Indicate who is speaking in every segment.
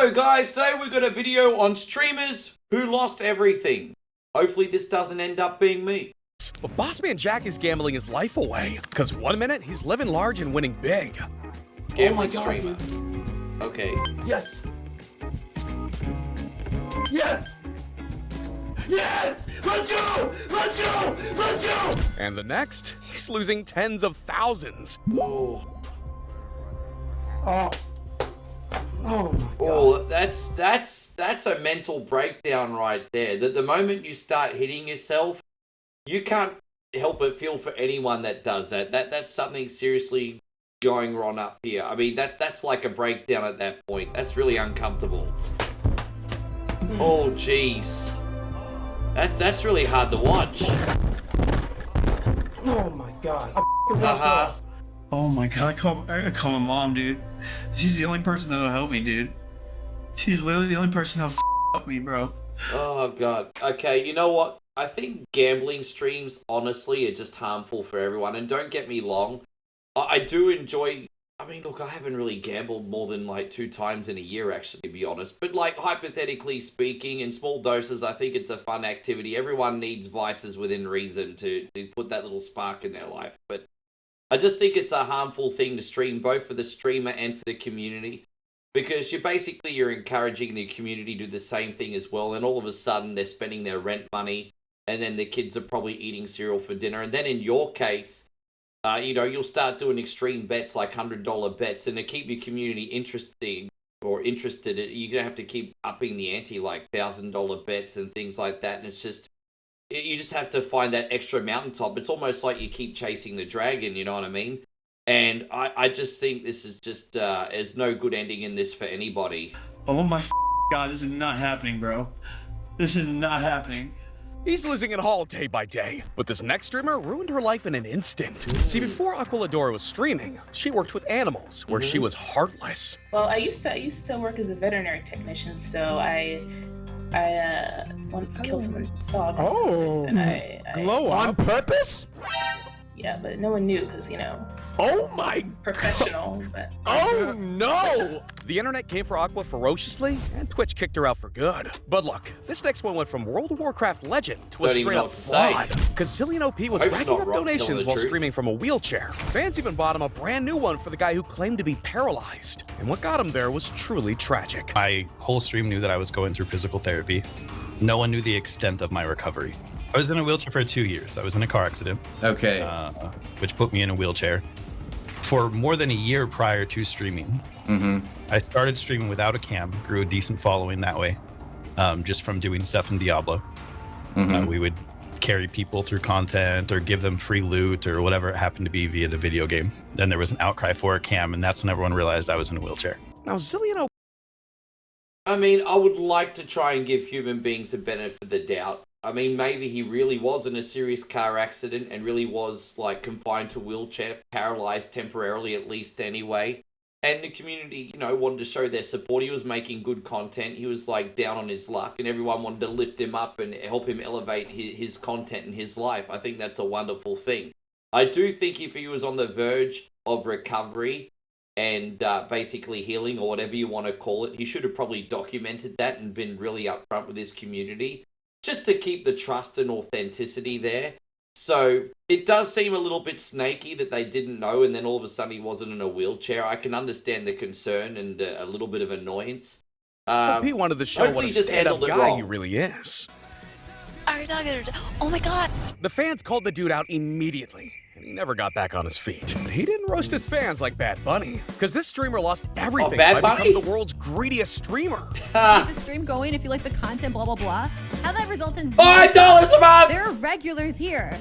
Speaker 1: Hello guys, today we've got a video on streamers who lost everything. Hopefully this doesn't end up being me.
Speaker 2: But Bossman Jack is gambling his life away, because one minute he's living large and winning big.
Speaker 1: Gambling streamer. Okay.
Speaker 3: Yes! Yes! Yes! Let's go! Let's go! Let's go!
Speaker 2: And the next, he's losing tens of thousands.
Speaker 1: Oh.
Speaker 3: Oh. Oh my God.
Speaker 1: Oh, that's a mental breakdown right there. That the moment you start hitting yourself, you can't help but feel for anyone that does that. That's something seriously going wrong up here. I mean, that's like a breakdown at that point. That's really uncomfortable. Oh, jeez. That's really hard to watch.
Speaker 3: Oh my God. I
Speaker 4: Oh my God, I call my mom, dude. She's the only person that'll help me, dude. She's literally the only person that'll help me, bro.
Speaker 1: Oh, God. Okay, you know what? I think gambling streams, honestly, are just harmful for everyone. And don't get me wrong, I do enjoy... I mean, look, I haven't really gambled more than, like, 2 times in a year, actually, to be honest. But, like, hypothetically speaking, in small doses, I think it's a fun activity. Everyone needs vices within reason to put that little spark in their life. But I just think it's a harmful thing to stream, both for the streamer and for the community. Because you're encouraging the community to do the same thing as well. And all of a sudden, they're spending their rent money. And then the kids are probably eating cereal for dinner. And then in your case... you'll start doing extreme bets like $100 bets, and to keep your community interested, you're gonna have to keep upping the ante, like $1,000 bets and things like that. And it's just, you just have to find that extra mountaintop. It's almost like you keep chasing the dragon, you know what I mean? And I just think this is just, there's no good ending in this for anybody.
Speaker 4: Oh my God, this is not happening, bro. This is not happening.
Speaker 2: He's losing it all day by day, but this next streamer ruined her life in an instant. See, before Aqualadora was streaming, she worked with animals, where she was heartless.
Speaker 5: Well, I used to work as a veterinary technician, so I once killed someone's dog on purpose, and I
Speaker 2: Glow on purpose?
Speaker 5: yeah, but no one knew because
Speaker 2: Oh my
Speaker 5: professional. But
Speaker 2: Oh no! The internet came for Aqua ferociously, and Twitch kicked her out for good. But look, this next one went from World of Warcraft legend to a
Speaker 1: Don't even know
Speaker 2: straight up
Speaker 1: what to say.
Speaker 2: fraud. Gazillion OP was
Speaker 1: Hope's
Speaker 2: racking
Speaker 1: not
Speaker 2: up
Speaker 1: wrong, telling
Speaker 2: donations
Speaker 1: the
Speaker 2: while
Speaker 1: truth.
Speaker 2: streaming from a wheelchair. Fans even bought him a brand new one for the guy who claimed to be paralyzed. And what got him there was truly tragic.
Speaker 6: My whole stream knew that I was going through physical therapy. No one knew the extent of my recovery. I was in a wheelchair for 2 years. I was in a car accident,
Speaker 7: Okay.
Speaker 6: which put me in a wheelchair. For more than a year prior to streaming, I started streaming without a cam, grew a decent following that way, just from doing stuff in Diablo. We would carry people through content or give them free loot or whatever it happened to be via the video game. Then there was an outcry for a cam, and that's when everyone realized I was in a wheelchair.
Speaker 2: Now, Zillion OP
Speaker 1: I mean, I would like to try and give human beings a benefit of the doubt. I mean, maybe he really was in a serious car accident and really was, like, confined to a wheelchair, paralyzed temporarily at least anyway. And the community, wanted to show their support. He was making good content. He was, like, down on his luck, and everyone wanted to lift him up and help him elevate his content and his life. I think that's a wonderful thing. I do think if he was on the verge of recovery and basically healing, or whatever you want to call it, he should have probably documented that and been really upfront with his community, just to keep the trust and authenticity there. So it does seem a little bit snaky that they didn't know, and then all of a sudden he wasn't in a wheelchair. I can understand the concern and a little bit of annoyance.
Speaker 2: wanted to show what
Speaker 1: hopefully
Speaker 2: a
Speaker 1: he just
Speaker 2: stand-up
Speaker 1: handled it
Speaker 2: guy
Speaker 1: wrong.
Speaker 2: he really is.
Speaker 8: Oh my God!
Speaker 2: The fans called the dude out immediately, and he never got back on his feet. But he didn't roast his fans like Bad Bunny, because this streamer lost everything
Speaker 1: Bad
Speaker 2: by
Speaker 1: Bunny?
Speaker 2: becoming the world's greediest streamer.
Speaker 8: Keep the stream going if you like the content, blah blah blah. How that results in
Speaker 1: $5 a month!
Speaker 8: There are regulars here.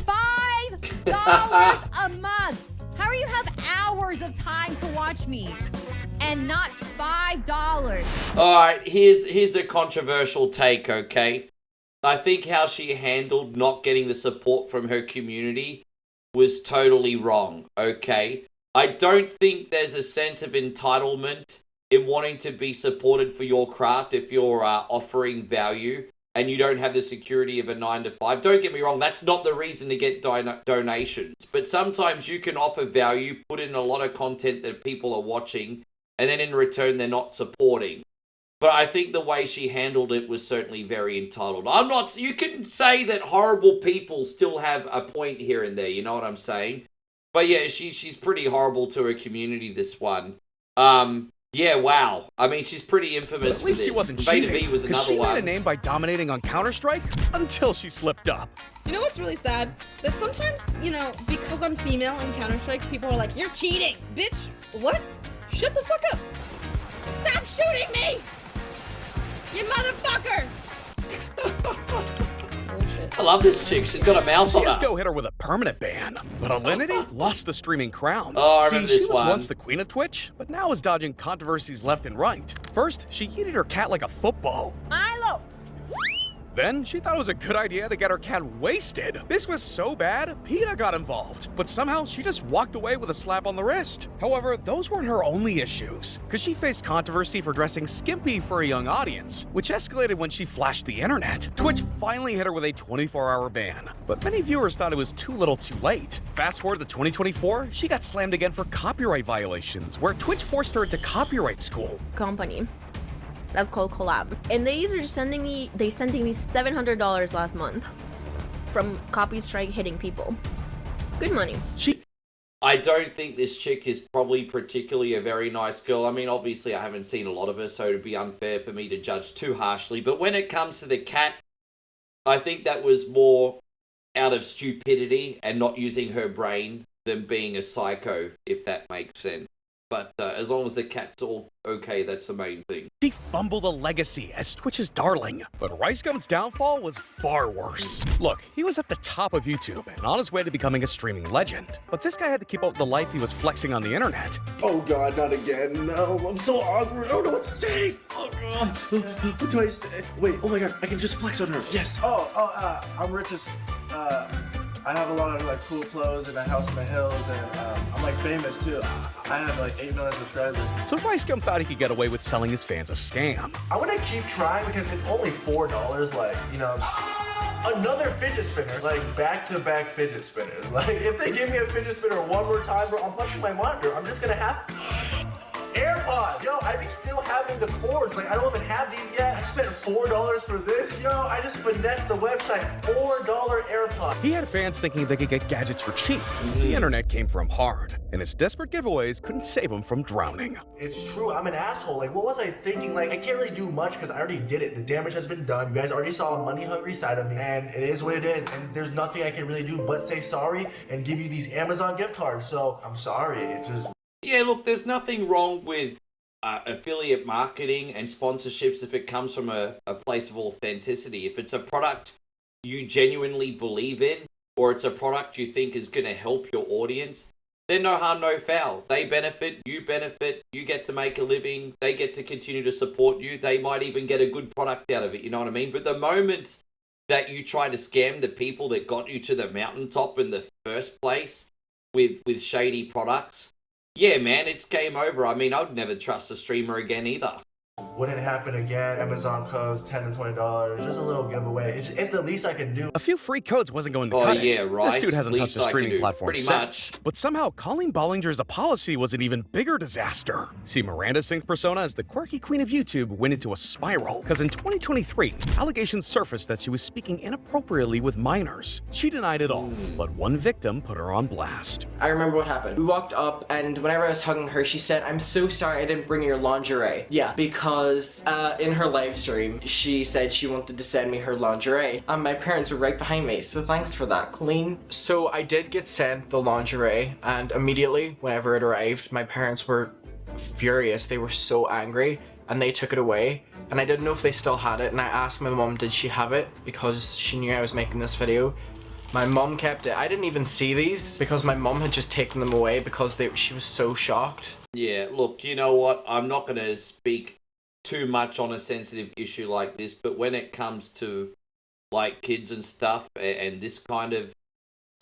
Speaker 8: $5 a month. How are you have hours of time to watch me and not $5?
Speaker 1: Alright, here's a controversial take, okay? I think how she handled not getting the support from her community was totally wrong, okay? I don't think there's a sense of entitlement in wanting to be supported for your craft if you're offering value and you don't have the security of a 9-to-5. Don't get me wrong, that's not the reason to get donations. But sometimes you can offer value, put in a lot of content that people are watching, and then in return they're not supporting. But I think the way she handled it was certainly very entitled. You can say that horrible people still have a point here and there, you know what I'm saying? But yeah, she's pretty horrible to her community, this one. Yeah, wow. I mean, she's pretty infamous
Speaker 2: At least
Speaker 1: for
Speaker 2: she
Speaker 1: this.
Speaker 2: wasn't
Speaker 1: Beta
Speaker 2: cheating,
Speaker 1: V was
Speaker 2: because
Speaker 1: another
Speaker 2: she
Speaker 1: one.
Speaker 2: made a name by dominating on Counter-Strike until she slipped up.
Speaker 7: You know what's really sad? That sometimes, you know, because I'm female in Counter-Strike, people are like, you're cheating! Bitch, what? Shut the fuck up! Stop shooting me! You motherfucker!
Speaker 1: I love this chick. She's got a mouth on her.
Speaker 2: CSGO hit her with a permanent ban, but Alinity lost the streaming crown.
Speaker 1: Oh, I
Speaker 2: See,
Speaker 1: remember
Speaker 2: she
Speaker 1: this
Speaker 2: was
Speaker 1: one.
Speaker 2: once the queen of Twitch, but now is dodging controversies left and right. First, she yeeted her cat like a football.
Speaker 7: Milo!
Speaker 2: Then, she thought it was a good idea to get her cat wasted. This was so bad, PETA got involved. But somehow, she just walked away with a slap on the wrist. However, those weren't her only issues, because she faced controversy for dressing skimpy for a young audience, which escalated when she flashed the internet. Twitch finally hit her with a 24-hour ban, but many viewers thought it was too little too late. Fast forward to 2024, she got slammed again for copyright violations, where Twitch forced her into copyright school.
Speaker 9: Company that's called Collab, and they sending me $700 last month from copy strike hitting people. Good money.
Speaker 1: I don't think this chick is probably particularly a very nice girl. I mean, obviously I haven't seen a lot of her, so it'd be unfair for me to judge too harshly. But when it comes to the cat, I think that was more out of stupidity and not using her brain than being a psycho, if that makes sense. But as long as the cat's all okay, that's the main thing.
Speaker 2: She fumbled a legacy as Twitch's darling, but RiceGum's downfall was far worse. Look, he was at the top of YouTube and on his way to becoming a streaming legend, but this guy had to keep up with the life he was flexing on the internet.
Speaker 3: Oh god, not again. No, I'm so awkward. I don't know what to say. Oh god. What do I say? Wait, oh my god, I can just flex on her. Yes.
Speaker 10: I'm richest. I have a lot of like cool clothes and a house in the hills, and I'm like famous too. I have like 8 million subscribers.
Speaker 2: So RiceGum thought he could get away with selling his fans a scam.
Speaker 10: I want to keep trying because it's only $4. Like, you know, another fidget spinner, like back-to-back fidget spinners. Like, if they give me a fidget spinner one more time, bro, I'm punching my monitor. I'm just gonna have AirPods. Yo, I be still having the cords. Like, I don't even have these yet. I spent $4 for this. Yo, I just finessed the website. $4 AirPods.
Speaker 2: He had fans thinking they could get gadgets for cheap. The internet came for him hard, and his desperate giveaways couldn't save him from drowning.
Speaker 10: It's true, I'm an asshole. Like, what was I thinking? Like, I can't really do much because I already did it. The damage has been done. You guys already saw a money-hungry side of me, and it is what it is. And there's nothing I can really do but say sorry and give you these Amazon gift cards. So, I'm sorry. It just...
Speaker 1: Yeah, look, there's nothing wrong with affiliate marketing and sponsorships if it comes from a place of authenticity. If it's a product you genuinely believe in, or it's a product you think is going to help your audience, then no harm, no foul. They benefit, you get to make a living, they get to continue to support you, they might even get a good product out of it, you know what I mean? But the moment that you try to scam the people that got you to the mountaintop in the first place with shady products, yeah, man, it's game over. I mean, I would never trust a streamer again either.
Speaker 10: Wouldn't happen again. Amazon codes $10 to $20. Just a little giveaway. It's the least I can do.
Speaker 2: A few free codes wasn't going to cut it.
Speaker 1: Yeah, right.
Speaker 2: This dude hasn't touched a streaming platform
Speaker 1: Pretty
Speaker 2: since.
Speaker 1: much.
Speaker 2: But somehow, calling Bollinger as a policy was an even bigger disaster. See, Miranda Singh's persona as the quirky queen of YouTube went into a spiral. Because in 2023, allegations surfaced that she was speaking inappropriately with minors. She denied it all, but one victim put her on blast.
Speaker 11: I remember what happened. We walked up, and whenever I was hugging her, she said, "I'm so sorry I didn't bring your lingerie." Yeah, because in her live stream, she said she wanted to send me her lingerie, and my parents were right behind me, so thanks for that, Colleen. So I did get sent the lingerie, and immediately, whenever it arrived, my parents were furious. They were so angry, and they took it away, and I didn't know if they still had it, and I asked my mom, did she have it, because she knew I was making this video. My mom kept it. I didn't even see these because my mom had just taken them away because she was so shocked.
Speaker 1: Yeah, look, you know what? I'm not going to speak too much on a sensitive issue like this, but when it comes to like kids and stuff and this kind of,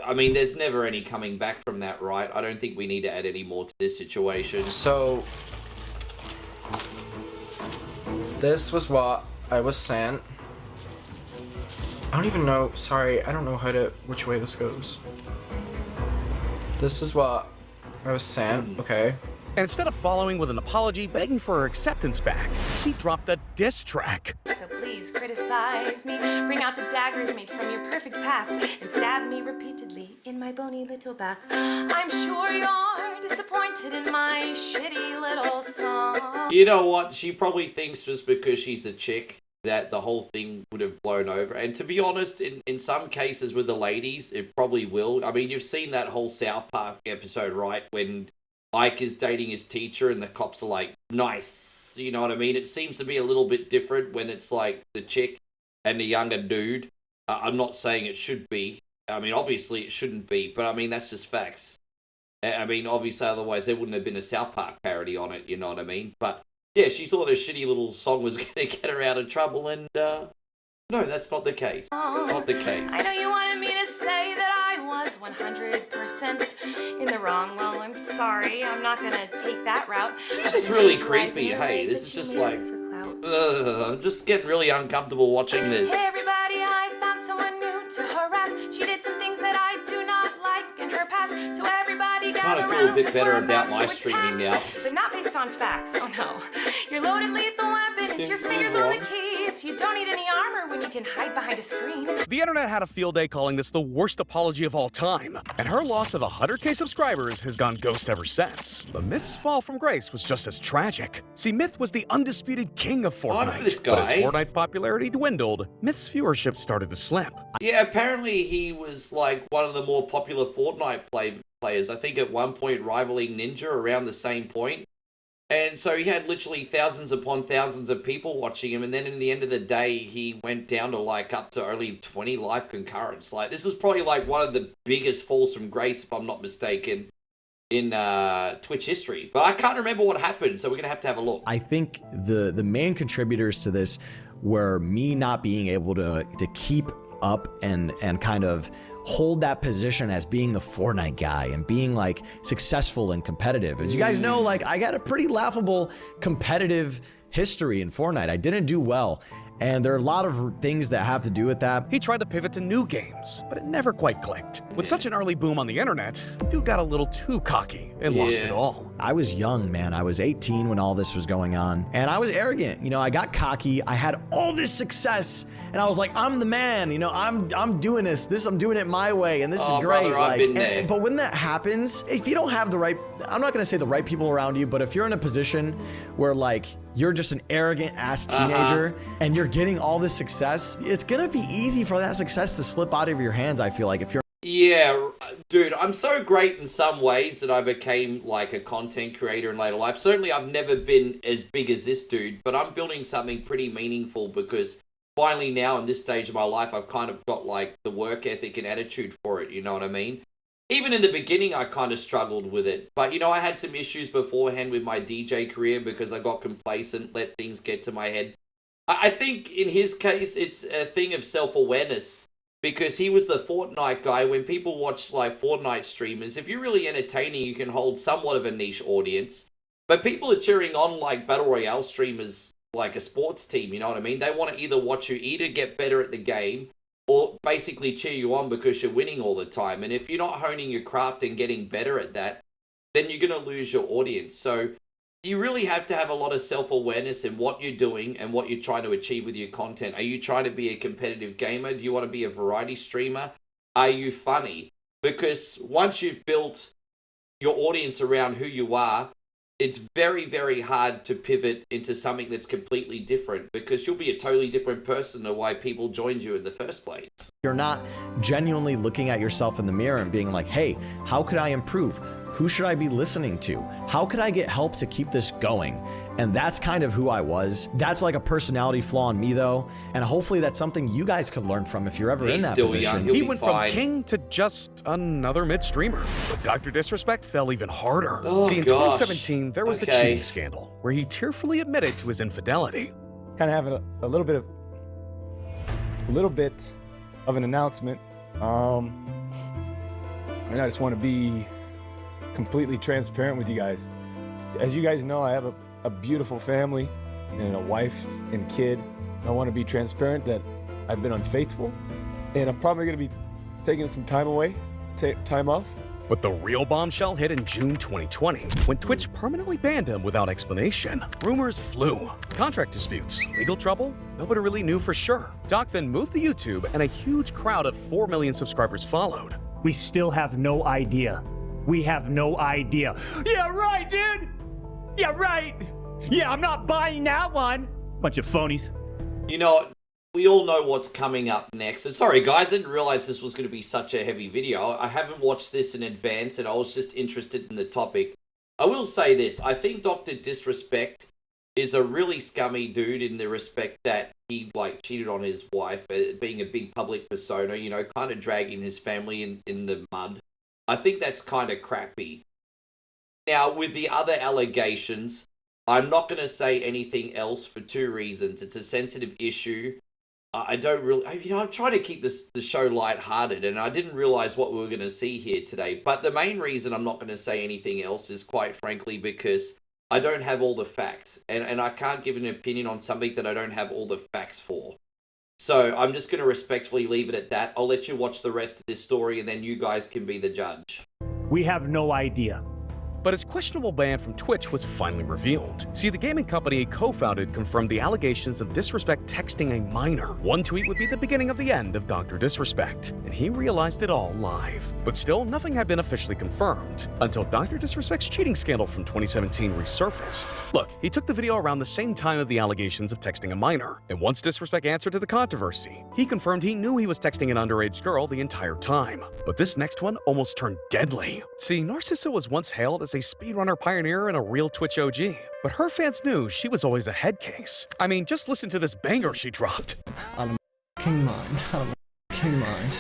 Speaker 1: I mean, there's never any coming back from that, right? I don't think we need to add any more to this situation.
Speaker 11: So this was what I was sent. I don't even know, sorry, I don't know which way this goes. This is what I was sent, okay.
Speaker 2: And instead of following with an apology begging for her acceptance back, she dropped a diss track.
Speaker 12: So please criticize me, bring out the daggers made from your perfect past, and stab me repeatedly in my bony little back. I'm sure you're disappointed in my shitty little song.
Speaker 1: You know what? She probably thinks just because she's a chick that the whole thing would have blown over. And to be honest, in some cases with the ladies, it probably will. I mean, you've seen that whole South Park episode, right? When Ike is dating his teacher and the cops are like, nice. You know what I mean? It seems to be a little bit different when it's like the chick and the younger dude. I'm not saying it should be. I mean, obviously it shouldn't be, but I mean, that's just facts. I mean, obviously otherwise there wouldn't have been a South Park parody on it, you know what I mean? But yeah, she thought her shitty little song was going to get her out of trouble, and no, that's not the case. Not the case.
Speaker 12: I know you wanted me to say that I was 100% in the wrong. Well, I'm sorry. I'm not going to take that route.
Speaker 1: She's just really creepy. Hey, this is just like, I'm just getting really uncomfortable watching this.
Speaker 12: Hey, everybody, I found someone new to harass. She did some things that I do not like in her past. So everybody gather around.
Speaker 1: I feel a bit better about my streaming now.
Speaker 12: But not based on facts. Oh no. Your loaded lethal weapon is your fingers on the keys. You don't need any armor when you can hide behind a screen.
Speaker 2: The internet had a field day calling this the worst apology of all time, and her loss of 100K subscribers has gone ghost ever since. But Myth's fall from grace was just as tragic. See, Myth was the undisputed king of Fortnite,
Speaker 1: this guy.
Speaker 2: but as Fortnite's popularity dwindled, Myth's viewership started to slip.
Speaker 1: Yeah, apparently he was like one of the more popular Fortnite players. I think at one point rivaling Ninja around the same point. And so he had literally thousands upon thousands of people watching him, and then in the end of the day, he went down to like up to only 20 live concurrents. Like, this was probably like one of the biggest falls from grace, if I'm not mistaken, in Twitch history. But I can't remember what happened, so we're gonna have a look.
Speaker 13: I think the main contributors to this were me not being able to keep up and kind of hold that position as being the Fortnite guy and being like successful and competitive. As you guys know, like I got a pretty laughable competitive history in Fortnite. I didn't do well. And there are a lot of things that have to do with that.
Speaker 2: He tried to pivot to new games, but it never quite clicked. With such an early boom on the internet, dude got a little too cocky and lost it all.
Speaker 13: I was young, man. I was 18 when all this was going on, and I was arrogant. You know, I got cocky. I had all this success, and I was like, I'm the man. You know, I'm doing this. I'm doing it my way, and this is great.
Speaker 1: Brother, I've been there.
Speaker 13: But when that happens, if you don't have the right, I'm not gonna say the right people around you, but if you're in a position where like you're just an arrogant ass teenager and you're getting all this success, it's gonna be easy for that success to slip out of your hands, I feel like, if you're...
Speaker 1: Yeah, dude, I'm so great in some ways that I became like a content creator in later life. Certainly I've never been as big as this dude, but I'm building something pretty meaningful because finally now in this stage of my life, I've kind of got like the work ethic and attitude for it, you know what I mean? Even in the beginning, I kind of struggled with it. But, you know, I had some issues beforehand with my DJ career because I got complacent, let things get to my head. I think in his case, it's a thing of self-awareness because he was the Fortnite guy. When people watch, like, Fortnite streamers, if you're really entertaining, you can hold somewhat of a niche audience. But people are cheering on, like, Battle Royale streamers like a sports team, you know what I mean? They want to either watch you either get better at the game or basically cheer you on because you're winning all the time. And if you're not honing your craft and getting better at that, then you're going to lose your audience. So you really have to have a lot of self-awareness in what you're doing and what you're trying to achieve with your content. Are you trying to be a competitive gamer? Do you want to be a variety streamer? Are you funny? Because once you've built your audience around who you are, it's very, very hard to pivot into something that's completely different because you'll be a totally different person to why people joined you in the first place.
Speaker 13: You're not genuinely looking at yourself in the mirror and being like, hey, how could I improve? Who should I be listening to? How could I get help to keep this going? And that's kind of who I was. That's like a personality flaw in me though. And hopefully that's something you guys could learn from if you're ever in that position.
Speaker 2: He went from king to just another mid-streamer. But Dr. Disrespect fell even harder. See, in 2017, there was the cheating scandal where he tearfully admitted to his infidelity.
Speaker 14: Kind of having a little bit of an announcement. And I just want to be completely transparent with you guys. As you guys know, I have a beautiful family and a wife and kid. I want to be transparent that I've been unfaithful and I'm probably going to be taking some time away, time off.
Speaker 2: But the real bombshell hit in June 2020, when Twitch permanently banned him without explanation. Rumors flew. Contract disputes, legal trouble, nobody really knew for sure. Doc then moved to YouTube, and a huge crowd of 4 million subscribers followed.
Speaker 15: We still have no idea. We have no idea. Yeah, right, dude! Yeah, right! Yeah, I'm not buying that one! Bunch of phonies.
Speaker 1: You know what? We all know what's coming up next. And sorry, guys, I didn't realize this was going to be such a heavy video. I haven't watched this in advance, and I was just interested in the topic. I will say this. I think Dr. Disrespect is a really scummy dude in the respect that he, like, cheated on his wife, being a big public persona, you know, kind of dragging his family in the mud. I think that's kind of crappy. Now, with the other allegations, I'm not going to say anything else for 2 reasons. It's a sensitive issue. I don't really, you know, I'm trying to keep the show lighthearted, and I didn't realize what we were going to see here today. But the main reason I'm not going to say anything else is, quite frankly, because I don't have all the facts, and I can't give an opinion on something that I don't have all the facts for. So I'm just going to respectfully leave it at that. I'll let you watch the rest of this story, and then you guys can be the judge.
Speaker 15: We have no idea.
Speaker 2: But his questionable ban from Twitch was finally revealed. See, the gaming company he co-founded confirmed the allegations of disrespect texting a minor. One tweet would be the beginning of the end of Dr. Disrespect, and he realized it all live. But still, nothing had been officially confirmed, until Dr. Disrespect's cheating scandal from 2017 resurfaced. Look, he took the video around the same time of the allegations of texting a minor, and once Disrespect answered to the controversy, he confirmed he knew he was texting an underage girl the entire time. But this next one almost turned deadly. See, Narcissa was once hailed as a speedrunner pioneer and a real Twitch OG, but her fans knew she was always a head case. I mean, just listen to this banger she dropped.
Speaker 16: Out of my king mind, out of my king mind,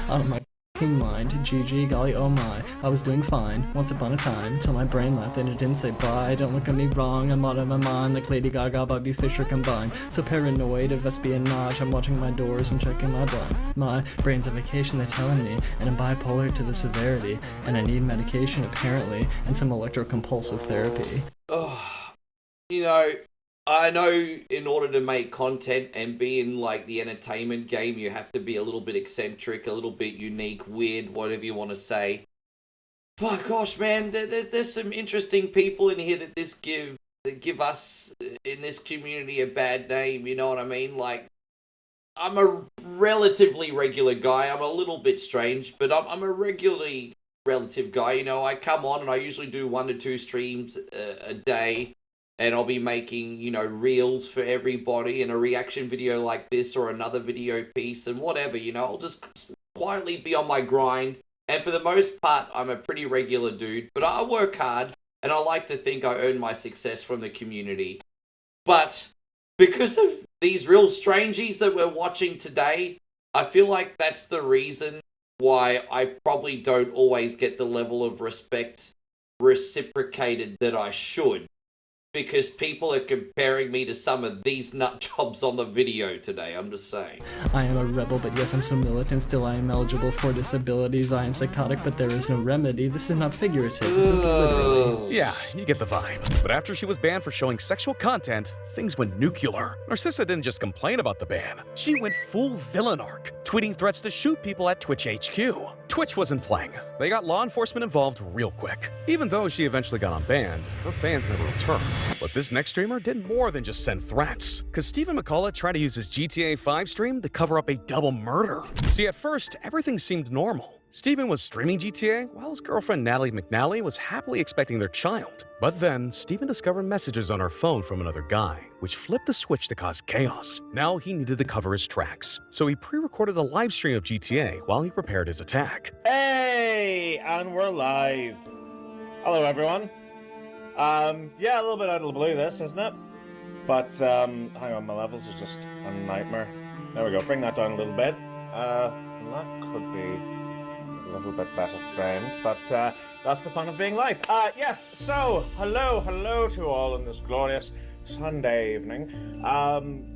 Speaker 16: out of my king mind, GG, golly, oh my, I was doing fine, once upon a time, till my brain left and it didn't say bye, don't look at me wrong, I'm out of my mind, like Lady Gaga, Bobby Fischer combined, so paranoid of espionage, I'm watching my doors and checking my blinds, my brain's a vacation, they're telling me, and I'm bipolar to the severity, and I need medication apparently, and some electrocompulsive therapy.
Speaker 1: Oh, you know, I know in order to make content and be in, like, the entertainment game, you have to be a little bit eccentric, a little bit unique, weird, whatever you want to say. But gosh, man, there's some interesting people in here that give us in this community a bad name, you know what I mean? Like, I'm a relatively regular guy. I'm a little bit strange, but I'm a regularly relative guy. You know, I come on and I usually do 1 to 2 streams a day. And I'll be making, you know, reels for everybody and a reaction video like this or another video piece and whatever, you know. I'll just quietly be on my grind. And for the most part, I'm a pretty regular dude. But I work hard and I like to think I earn my success from the community. But because of these real strangies that we're watching today, I feel like that's the reason why I probably don't always get the level of respect reciprocated that I should. Because people are comparing me to some of these nut jobs on the video today, I'm just saying.
Speaker 16: I am a rebel, but yes, I'm so militant, still I am eligible for disabilities. I am psychotic, but there is no remedy. This is not figurative, this is literally.
Speaker 2: Yeah, you get the vibe. But after she was banned for showing sexual content, things went nuclear. Narcissa didn't just complain about the ban, she went full villain arc, tweeting threats to shoot people at Twitch HQ. Twitch wasn't playing. They got law enforcement involved real quick. Even though she eventually got unbanned, her fans never returned. But this next streamer did more than just send threats, because Stephen McCullough tried to use his GTA 5 stream to cover up a double murder. See, at first, everything seemed normal. Stephen was streaming GTA while his girlfriend Natalie McNally was happily expecting their child. But then, Stephen discovered messages on her phone from another guy, which flipped the switch to cause chaos. Now he needed to cover his tracks, so he pre-recorded a live stream of GTA while he prepared his attack.
Speaker 17: Hey, and we're live. Hello, everyone. Yeah, a little bit out of the blue, this, isn't it? But, hang on, my levels are just a nightmare. There we go, bring that down a little bit. That could be a little bit better framed, but, that's the fun of being live. Yes, so, hello to all on this glorious Sunday evening.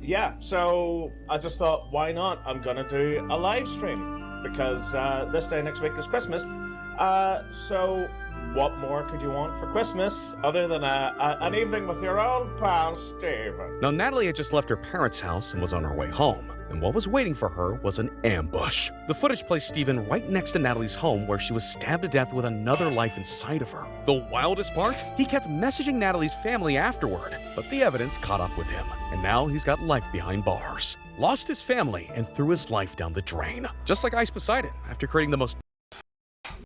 Speaker 17: Yeah, so, I just thought, why not? I'm gonna do a live stream, because, this day next week is Christmas. So, what more could you want for Christmas other than an evening with your old pal Steven?
Speaker 2: Now, Natalie had just left her parents' house and was on her way home, and what was waiting for her was an ambush. The footage placed Steven right next to Natalie's home where she was stabbed to death with another life inside of her. The wildest part? He kept messaging Natalie's family afterward, but the evidence caught up with him, and now he's got life behind bars. Lost his family and threw his life down the drain, just like Ice Poseidon after creating the most...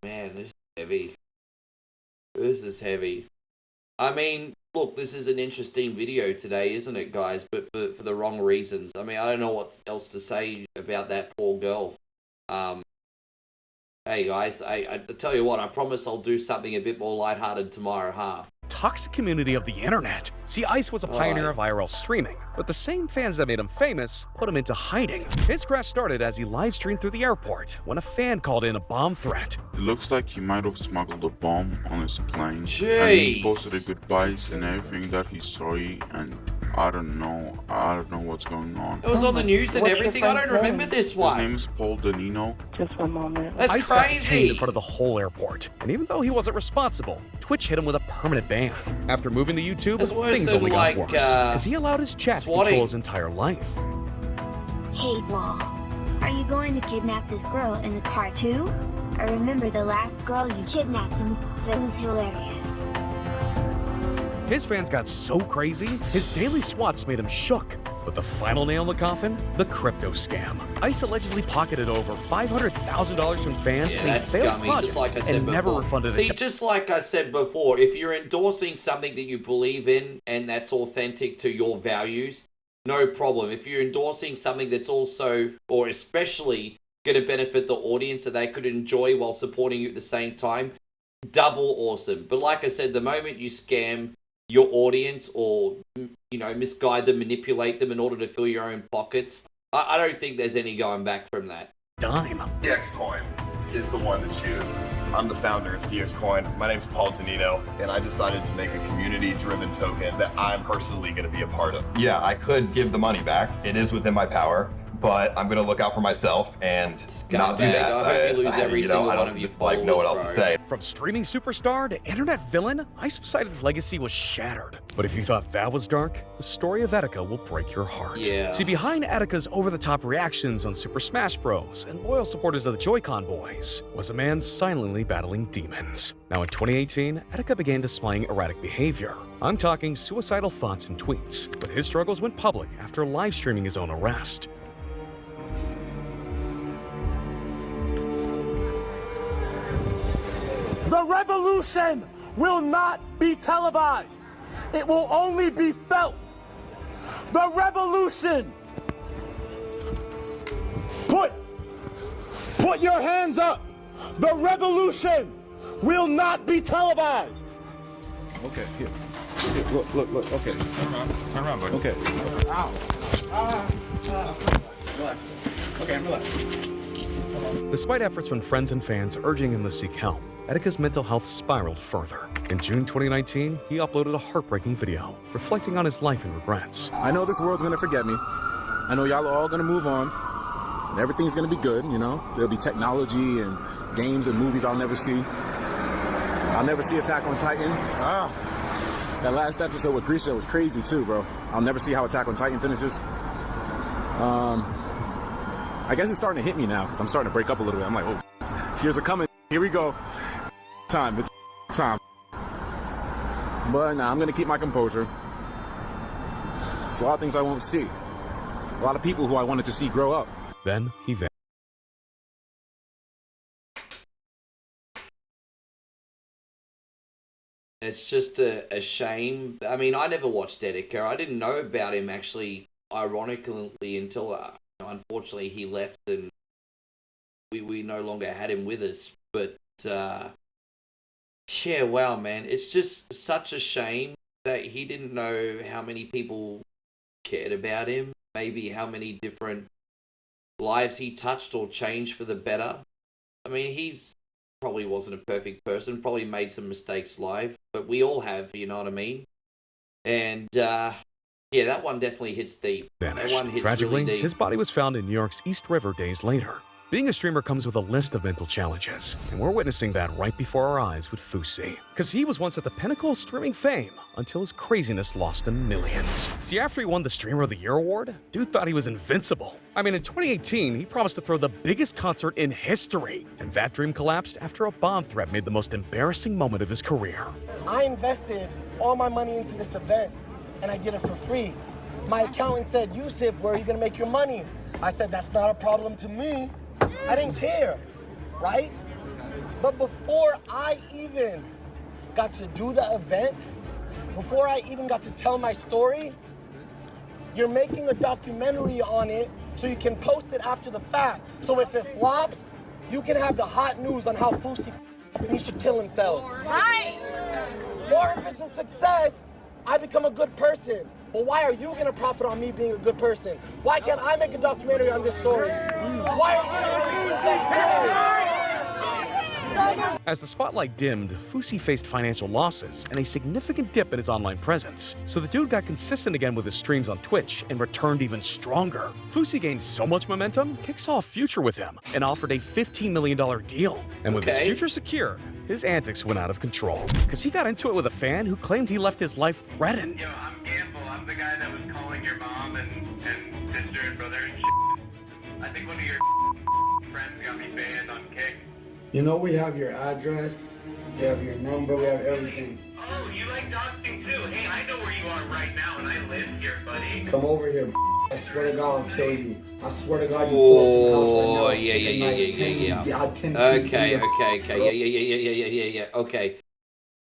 Speaker 1: Man, this is heavy. This is heavy. I mean, look, this is an interesting video today, isn't it, guys? But for the wrong reasons. I mean, I don't know what else to say about that poor girl. Hey, guys, I tell you what, I promise I'll do something a bit more lighthearted tomorrow, huh?
Speaker 2: toxic community of the internet. See, Ice was a pioneer of IRL streaming, but the same fans that made him famous put him into hiding. His crash started as he live streamed through the airport when a fan called in a bomb threat.
Speaker 18: It looks like he might have smuggled a bomb on his plane.
Speaker 1: Jeez.
Speaker 18: And he posted a goodbyes and everything that he's sorry, and I don't know what's going on.
Speaker 1: It was on the news and everything. I don't remember this one.
Speaker 18: His name is Paul Danino.
Speaker 19: Just one moment.
Speaker 1: That's
Speaker 2: Ice got
Speaker 1: crazy.
Speaker 2: detained in front of the whole airport, and even though he wasn't responsible, Twitch hit him with a permanent ban. After moving to YouTube,
Speaker 1: That's worse
Speaker 2: things
Speaker 1: than,
Speaker 2: only
Speaker 1: like,
Speaker 2: got worse, because he allowed his chat to
Speaker 1: swatting.
Speaker 2: control his entire life.
Speaker 20: Hey, Wall. Are you going to kidnap this girl in the car too? I remember the last girl you kidnapped him. That was hilarious.
Speaker 2: His fans got so crazy, his daily swats made him shook. But the final nail in the coffin? The crypto scam. Ice allegedly pocketed over $500,000 from fans in a
Speaker 1: that's
Speaker 2: failed
Speaker 1: scummy,
Speaker 2: project
Speaker 1: just like I said
Speaker 2: and never
Speaker 1: before.
Speaker 2: refunded
Speaker 1: See,
Speaker 2: it.
Speaker 1: just like I said before, if you're endorsing something that you believe in and that's authentic to your values, no problem. If you're endorsing something that's also, or especially, going to benefit the audience that they could enjoy while supporting you at the same time, double awesome. But like I said, the moment you scam your audience or, you know, misguide them, manipulate them in order to fill your own pockets, I don't think there's any going back from that.
Speaker 2: Dime.
Speaker 21: CX Coin is the one to choose. I'm the founder of CX Coin. My name's Paul Zanino, and I decided to make a community-driven token that I'm personally going to be a part of.
Speaker 22: Yeah, I could give the money back. It is within my power, but I'm going to look out for myself and not do that.
Speaker 1: I hope you lose every single one of your followers,
Speaker 22: know what else to say.
Speaker 2: From streaming superstar to internet villain, Ice Poseidon's legacy was shattered. But if you thought that was dark, the story of Etika will break your heart.
Speaker 1: Yeah.
Speaker 2: See, behind Etika's over-the-top reactions on Super Smash Bros. And loyal supporters of the Joy-Con boys was a man silently battling demons. Now in 2018, Etika began displaying erratic behavior. I'm talking suicidal thoughts and tweets, but his struggles went public after live streaming his own arrest.
Speaker 23: The revolution will not be televised. It will only be felt. The revolution. Put your hands up. The revolution will not be televised.
Speaker 24: Okay, here. Look, okay. Turn around, buddy. Okay. Ow. Relax. Okay, relax.
Speaker 2: Despite efforts from friends and fans urging him to seek help, Etika's mental health spiraled further. In June 2019, he uploaded a heartbreaking video, reflecting on his life and regrets.
Speaker 24: I know this world's gonna forget me. I know y'all are all gonna move on. And everything's gonna be good, you know? There'll be technology and games and movies I'll never see. I'll never see Attack on Titan. That last episode with Grisha was crazy too, bro. I'll never see how Attack on Titan finishes. I guess it's starting to hit me now, because I'm starting to break up a little bit. I'm like, oh, tears are coming. Here we go. It's time. But nah, I'm gonna keep my composure. There's a lot of things I won't see. A lot of people who I wanted to see grow up.
Speaker 2: Then he vanished.
Speaker 1: It's just a shame. I mean, I never watched Etika. I didn't know about him, actually, ironically, until, unfortunately, he left and we no longer had him with us. But, yeah, wow, man. It's just such a shame that he didn't know how many people cared about him, maybe how many different lives he touched or changed for the better. I mean, he's probably wasn't a perfect person, probably made some mistakes live, but we all have, you know what I mean? And, yeah, that one definitely hits deep.
Speaker 2: Vanished.
Speaker 1: That one hits
Speaker 2: Tragically,
Speaker 1: really deep.
Speaker 2: his body was found in New York's East River days later. Being a streamer comes with a list of mental challenges, and we're witnessing that right before our eyes with Fusi. Because he was once at the pinnacle of streaming fame until his craziness lost him millions. See, after he won the Streamer of the Year award, dude thought he was invincible. I mean, in 2018, he promised to throw the biggest concert in history, and that dream collapsed after a bomb threat made the most embarrassing moment of his career.
Speaker 23: I invested all my money into this event, and I did it for free. My accountant said, Yusuf, where are you gonna make your money? I said, that's not a problem to me. I didn't care, right? But before I even got to do the event, before I even got to tell my story, you're making a documentary on it so you can post it after the fact. So if it flops, you can have the hot news on how Fusi and he should kill himself. Right! Or if it's a success, I become a good person. But why are you gonna profit on me being a good person? Why can't I make a documentary on this story? Why are you gonna release this documentary?
Speaker 2: As the spotlight dimmed, Fusi faced financial losses and a significant dip in his online presence. So the dude got consistent again with his streams on Twitch and returned even stronger. Fusi gained so much momentum, Kick saw a future with him and offered a $15 million deal. And with his future secured, his antics went out of control. Because he got into it with a fan who claimed he left his life threatened.
Speaker 4: Yo, I'm Gamble. I'm the guy that was calling your mom and sister and brother and shit. I think one of your friends got me banned on Kick.
Speaker 23: You know we have your address, we have your number, we have everything.
Speaker 4: Oh, you like doxing too? Hey, I know where you are right now, and I live here, buddy.
Speaker 23: Come over here, I swear to God I'll kill you. I swear to God you
Speaker 1: Oh, yeah. Okay. Okay.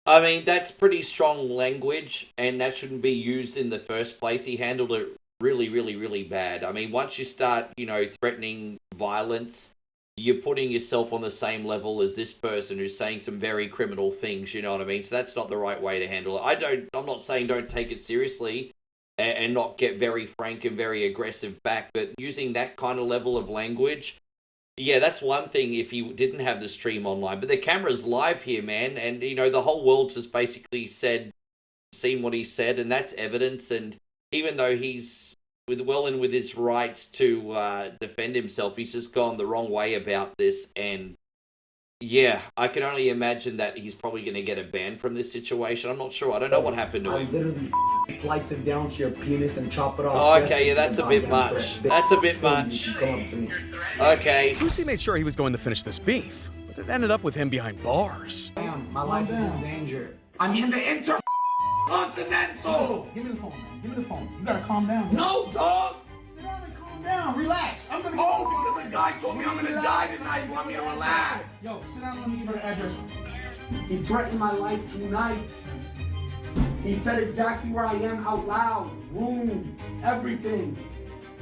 Speaker 1: I mean, that's pretty strong language, and that shouldn't be used in the first place. He handled it really, really, really bad. I mean, once you start, threatening violence, you're putting yourself on the same level as this person who's saying some very criminal things, you know what I mean? So that's not the right way to handle it. I'm not saying don't take it seriously and not get very frank and very aggressive back, but using that kind of level of language, yeah, that's one thing if you didn't have the stream online. But the camera's live here, man, and, the whole world's just basically seen what he said, and that's evidence, and even though he's with his rights to defend himself, he's just gone the wrong way about this, and yeah, I can only imagine that he's probably going to get a ban from this situation. I'm not sure. I don't know what happened to
Speaker 23: I
Speaker 1: him.
Speaker 23: literally slice it down to your penis and chop it off.
Speaker 1: Oh, okay, yeah, that's a bit much. That's a bit much. Okay.
Speaker 2: Fusi made sure he was going to finish this beef, but it ended up with him behind bars.
Speaker 23: Damn, my life is in danger. I'm in the Intercontinental! Give me the phone, man. Give me the phone. You gotta calm down. No, dog! Sit down and calm down. Relax. I'm gonna because a guy told me I'm gonna die tonight. You want me to relax? Yo, sit down and let me give her the address. He threatened my life tonight. He said exactly where I am out loud. Room. Everything.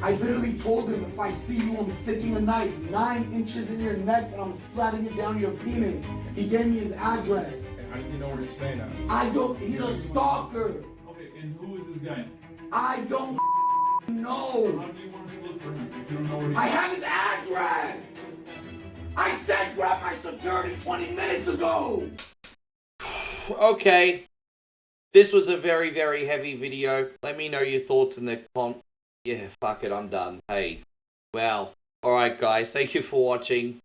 Speaker 23: I literally told him if I see you, I'm sticking a knife 9 inches in your neck and I'm sliding it down your penis. He gave me his address.
Speaker 5: How does he know where you're staying at?
Speaker 23: I don't, he's a stalker.
Speaker 5: Okay, and who is this guy?
Speaker 23: I don't know.
Speaker 5: How do you want us to look for him if you don't know where he is?
Speaker 23: I have his address. I said grab my security 20 minutes ago.
Speaker 1: Okay. This was a very, very heavy video. Let me know your thoughts in the Yeah, fuck it, I'm done. Hey. Well, alright guys, thank you for watching.